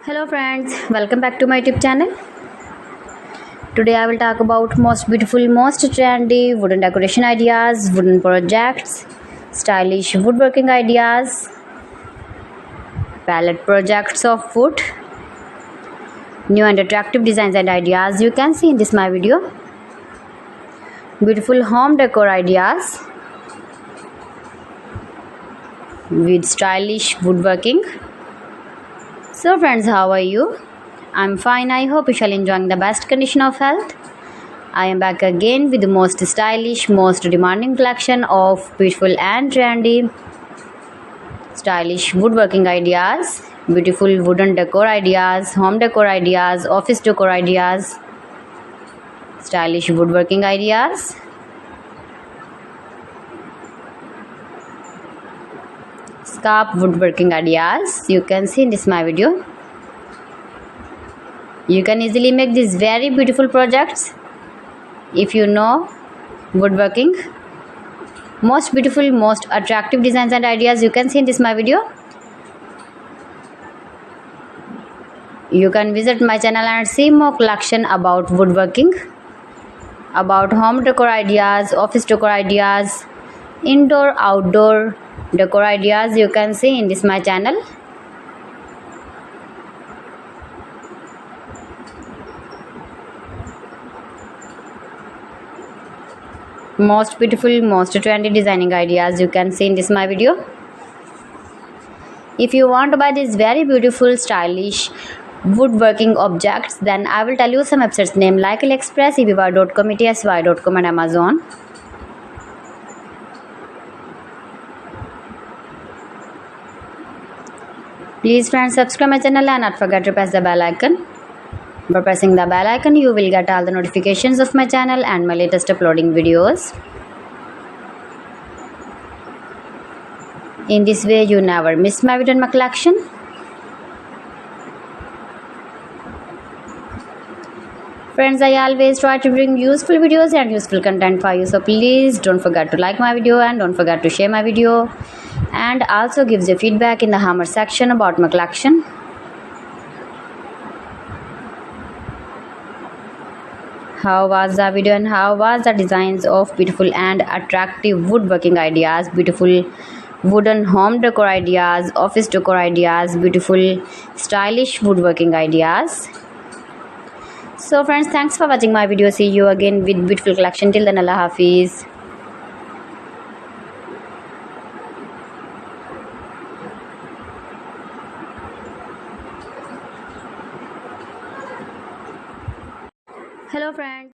Hello friends, welcome back to my YouTube channel. Today I will talk about most beautiful, most trendy wooden decoration ideas, wooden projects, stylish woodworking ideas, palette projects of wood, new and attractive designs and ideas you can see in this my video. Beautiful home decor ideas with stylish woodworking. So friends, how are you? I'm fine. I hope you shall enjoying the best condition of health. I am back again with the most stylish, most demanding collection of beautiful and trendy stylish woodworking ideas, beautiful wooden decor ideas, home decor ideas, office decor ideas, stylish woodworking ideas, scarf woodworking ideas you can see in this my video. You can easily make these very beautiful projects if you know woodworking. Most beautiful, most attractive designs and ideas you can see in this my video. You can visit my channel and see more collection about woodworking, about home decor ideas, office decor ideas, indoor outdoor decor ideas you can see in this my channel. Most beautiful, most trendy designing ideas you can see in this my video. If you want to buy these very beautiful stylish woodworking objects, then I will tell you some websites name like AliExpress, eBay.com, etsy.com and Amazon. Please friends, subscribe my channel and not forget to press the bell icon. By pressing the bell icon, you will get all the notifications of my channel and my latest uploading videos. In this way, you never miss my video and my collection. Friends, I always try to bring useful videos and useful content for you. So please don't forget to like my video and don't forget to share my video. And also gives your feedback in the hammer section about my collection. How was the video and how was the designs of beautiful and attractive woodworking ideas, beautiful wooden home decor ideas, office decor ideas, beautiful stylish woodworking ideas. So friends, thanks for watching my video. See you again with beautiful collection. Till then, Allah Hafiz. Hello friends.